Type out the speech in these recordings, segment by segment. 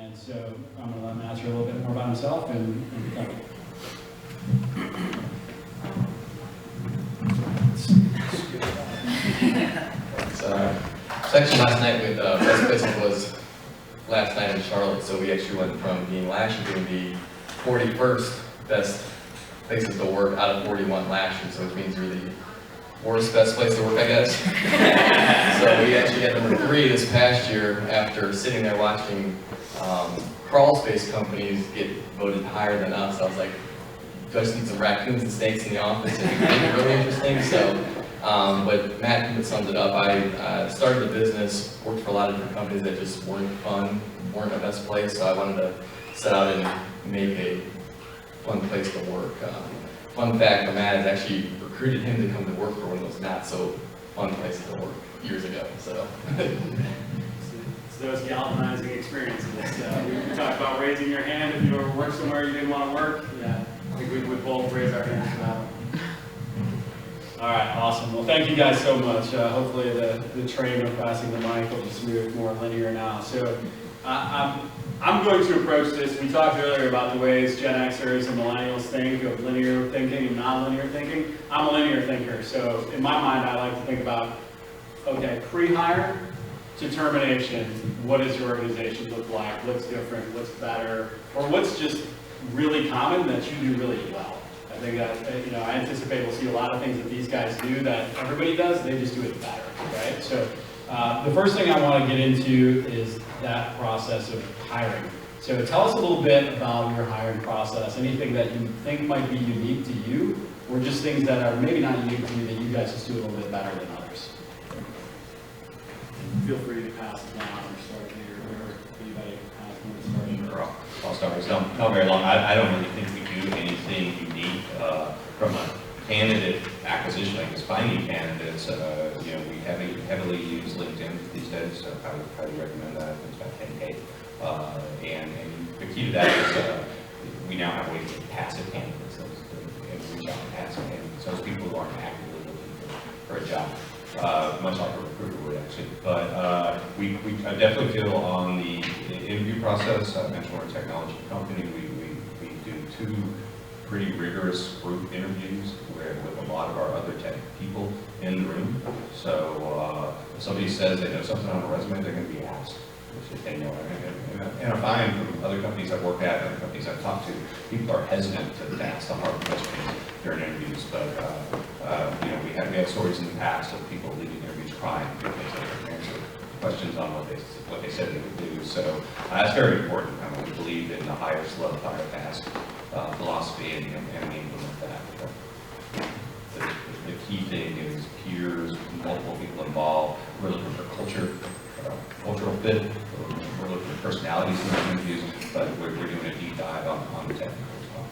And so I'm going to let Matt share a little bit more about himself and the company. So actually last night with Best Places was last night in Charlotte, so we actually went from being last year being the 41st best places to work out of 41 last year, so which means you're the worst best place to work, I guess. So we actually got number 3 this past year after sitting there watching crawl space companies get voted higher than us. I was like, do I just need some raccoons and snakes in the office? And make it really interesting. So, but Matt sums it up. I started a business, worked for a lot of different companies that just weren't fun, weren't the best place. So I wanted to set out and make a fun place to work. Fun fact, Matt has actually recruited him to come to work for one of those not so fun places to work years ago. So. It's those galvanizing experiences. We talked about raising your hand if you ever worked somewhere you didn't want to work. Yeah, I think we would both raise our hands for that one. All right, awesome. Well, thank you guys so much. Hopefully the train of passing the mic will just move more linear now. So I'm going to approach this. We talked earlier about the ways Gen Xers and millennials think of linear thinking and non-linear thinking. I'm a linear thinker, so in my mind I like to think about, okay, pre-hire to termination, what does your organization look like? What's different? What's better? Or what's just really common that you do really well? I think that, I anticipate we'll see a lot of things that these guys do that everybody does, they just do it better, right? So the first thing I want to get into is that process of hiring. So tell us a little bit about your hiring process, anything that you think might be unique to you, or just things that are maybe not unique to you that you guys just do a little bit better than others. Feel free to pass it down or start here, or anybody has one to start. I'll start with something, not very long. I don't really think we do anything unique from a candidate acquisition. I guess finding candidates, we heavily use LinkedIn these days, so I would highly recommend that. It's about 10K. And the key to that is we now have ways to passive candidates, and reach out to passive candidates, those people who aren't actively looking for a job. Much like a recruiter would actually, but I definitely feel on the interview process. I mentioned we're a technology company. We do 2 pretty rigorous group interviews with a lot of our other tech people in the room. So if somebody says they know something on a resume, they're going to be asked if they know it. And I find from other companies I've worked at, other companies I've talked to, people are hesitant to ask the hard questions during interviews. But we had stories in the past of people leaving interviews crying because they didn't answer questions on what they said they would do. So that's very important. We believe in the hire slow, hire fast philosophy, and we implement that. The key thing is peers, multiple people involved. We're looking for cultural fit. We're looking for personalities in the interviews, but we're doing a deep dive on the technical as well.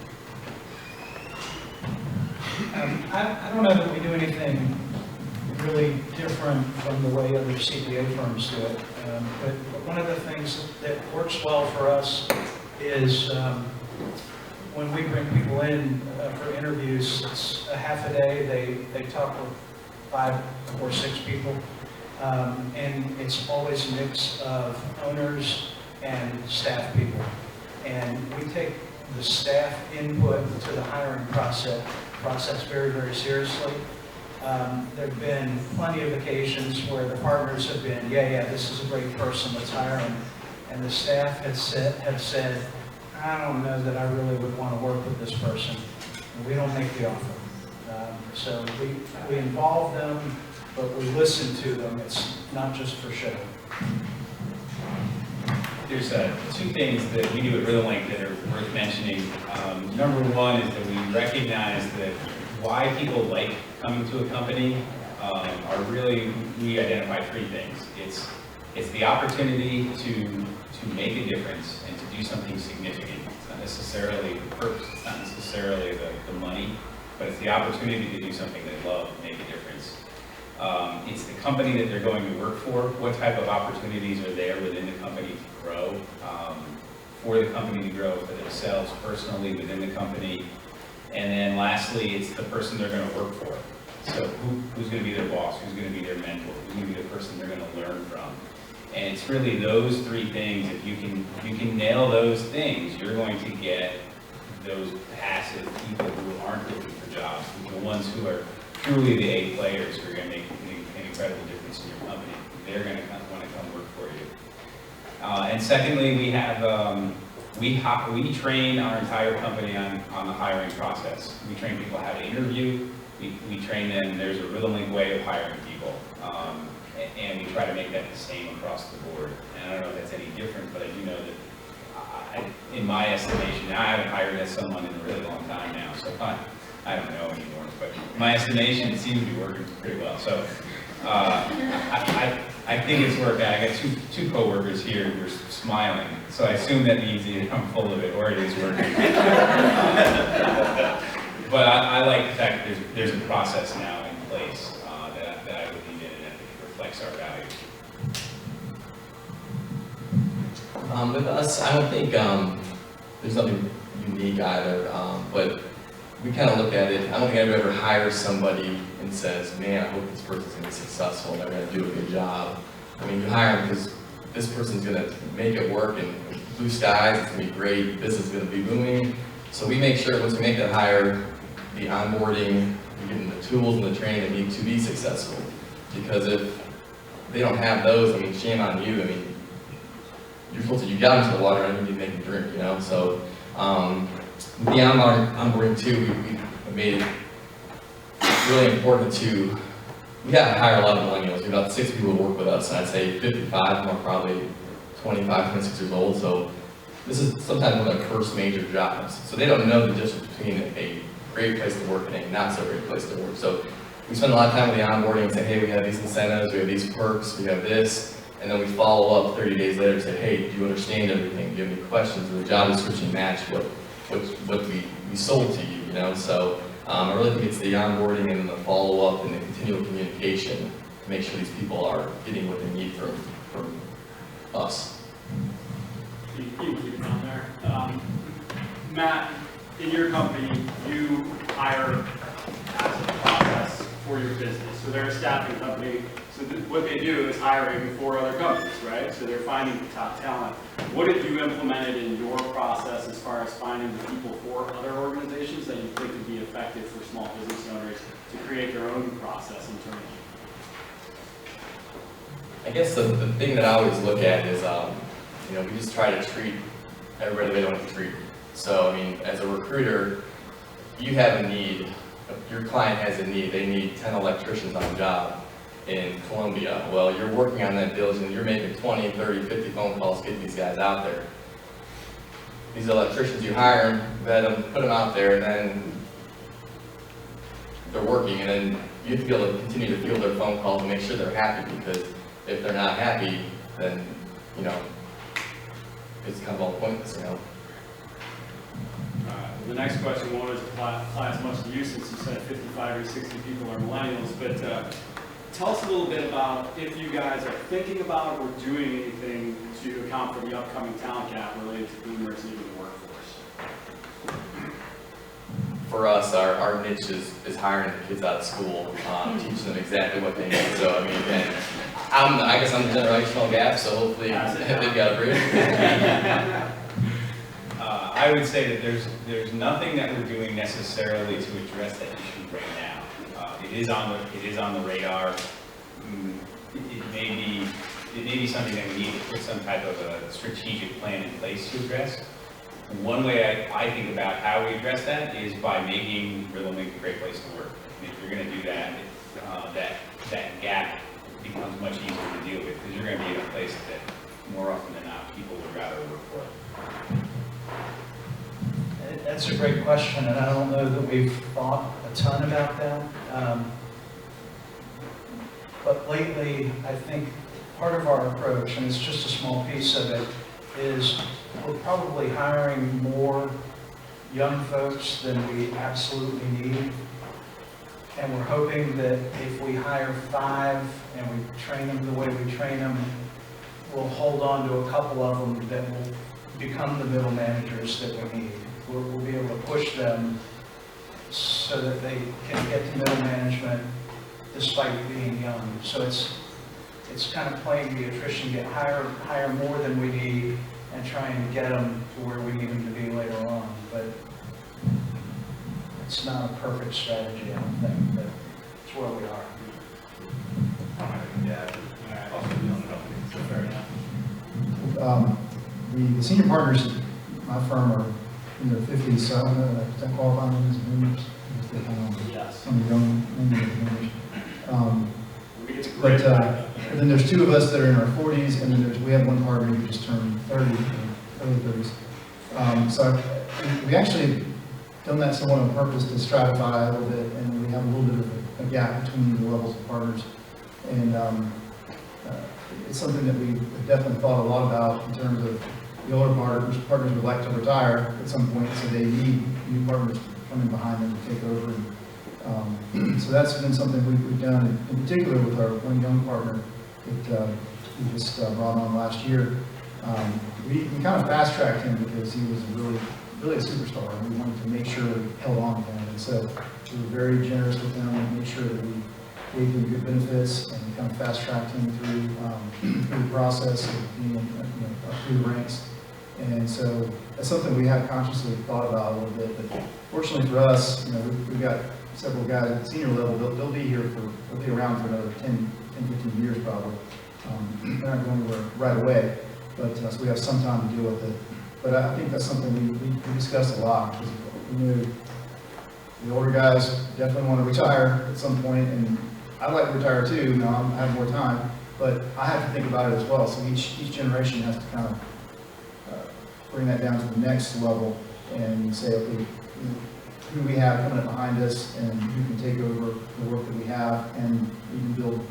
I don't know that we do anything really different from the way other CPA firms do it. But one of the things that works well for us is when we bring people in for interviews, it's a half a day. They talk with 5 or 6 people. And it's always a mix of owners and staff people. And we take the staff input to the hiring process very, very seriously. There have been plenty of occasions where the partners have been, yeah, this is a great person, let's hire him. And the staff have said, I don't know that I really would want to work with this person. And we don't make the offer. So we involve them, but we listen to them. It's not just for show. There's 2 things that we do at RealLink that are worth mentioning. Number 1 is that we recognize that why people like coming to a company are really, we identify 3 things. It's the opportunity to make a difference and to do something significant. It's not necessarily the purpose, it's not necessarily the money, but it's the opportunity to do something they love and make a difference. It's the company that they're going to work for. What type of opportunities are there within the company to grow, for the company to grow, for themselves personally within the company. And then lastly, it's the person they're going to work for. So who's going to be their boss, who's going to be their mentor, who's going to be the person they're going to learn from. And it's really those three things. If you can nail those things, you're going to get those passive people who aren't looking for jobs, the ones who are truly the A players who are going to make an incredible difference in your company. They're going to want to come work for you. And secondly, we have we train our entire company on the hiring process. We train people how to interview. We train them. There's a rhythmic way of hiring people, and we try to make that the same across the board. And I don't know if that's any different, but I do know that. In my estimation, I haven't hired someone in a really long time now, so I don't know anymore, but my estimation, it seems to be working pretty well. So I think it's working. I got two coworkers here who are smiling, so I assume that means either I'm full of it or it is working. But I like the fact that there's a process now in place that I believe in and that reflects our values. With us, I don't think there's nothing unique either, but we kind of look at it. I don't think I've ever hired somebody and says, man, I hope this person's going to be successful, they're going to do a good job. I mean, you hire them because this person's going to make it work and blue skies, it's going to be great, business is going to be booming. So we make sure once we make that hire, the onboarding, we give them the tools and the training they need to be successful. Because if they don't have those, I mean, shame on you. I mean, you're supposed to, you got them to the water and you need to make them drink, you know? So with the onboarding too, we made it really important to, we have to hire a lot of millennials. We have about 6 people who work with us, and I'd say 55 of them are probably 25, 26 years old. So this is sometimes one of their first major jobs. So they don't know the difference between a great place to work and a not so great place to work. So we spend a lot of time with the onboarding and say, hey, we have these incentives, we have these perks, we have this. And then we follow up 30 days later and say, hey, do you understand everything? Do you have any questions? Does the job description match what we sold to you, you know? So I really think it's the onboarding and the follow-up and the continual communication to make sure these people are getting what they need from us. You can keep it down there. Matt, in your company, you hire as a process for your business. So they're a staffing company. So what they do is hiring for other companies, right? So they're finding the top talent. What have you implemented in your process as far as finding the people for other organizations that you think would be effective for small business owners to create their own process internally? I guess the thing that I always look at is, you know, we just try to treat everybody the way they want to be treated. So, I mean, as a recruiter, you have a need, your client has a need, they need 10 electricians on a job in Columbia. Well, you're working on that diligently, you're making 20, 30, 50 phone calls to get these guys out there. These electricians, you hire them, vet them, put them out there, and then they're working, and then you have to be able to continue to field their phone calls and make sure they're happy, because if they're not happy, then, you know, it's kind of all pointless, you know. The next question won't apply as much to you, since you said 55 or 60 people are millennials, but tell us a little bit about if you guys are thinking about or doing anything to account for the upcoming talent gap related to boomers leaving the workforce. For us, our niche is hiring the kids out of school, teaching them exactly what they need. So, I mean, and I guess I'm the generational gap, so hopefully they've got a bridge. I would say that there's nothing that we're doing necessarily to address that issue right now. It is on the radar. It may be something that we need to put some type of a strategic plan in place to address. One way I think about how we address that is by making Riddle a great place to work. And if you're going to do that, that gap becomes much easier to deal with, because you're going to be in a place that more often than not people would rather work for. That's a great question, and I don't know that we've thought a ton about that. But lately, I think part of our approach, and it's just a small piece of it, is we're probably hiring more young folks than we absolutely need. And we're hoping that if we hire 5 and we train them the way we train them, we'll hold on to a couple of them that will become the middle managers that we need. We'll be able to push them so that they can get to middle management despite being young. So it's it's kind of playing the attrition game, hire more than we need and trying to get them to where we need them to be later on. But it's not a perfect strategy, I don't think, but it's where we are. Yeah, I also be on the company, so fair enough. The senior partners at my firm are in their 50s, so I don't know if that qualify them as boomers. If they're kind of Yes. some young boomers. We get to great. And then there's two of us that are in our 40s, and then we have one partner who just turned 30, early 30s. So we actually done that somewhat on purpose to stratify a little bit, and we have a little bit of a gap between the levels of partners. And it's something that we have definitely thought a lot about in terms of the older partners would like to retire at some point, so they need new partners coming behind them to take over. And, so that's been something we've done, in particular with our one young partner that we just brought on last year. We kind of fast-tracked him because he was really a superstar, and we wanted to make sure we held on to him. And so we were very generous with him and made sure that we gave him good benefits and kind of fast-tracked him through the process of being through the ranks. And so that's something we have consciously thought about a little bit. But fortunately for us, we've got several guys at the senior level. They'll be here they'll be around for another 10, 15 years probably. They're not going anywhere right away, but so we have some time to deal with it. But I think that's something we discussed a lot, because we knew the older guys definitely want to retire at some point, and I'd like to retire too. I have more time, but I have to think about it as well. So each generation has to kind of bring that down to the next level and say, okay, who we have coming up behind us, and who can take over the work that we have, and we can build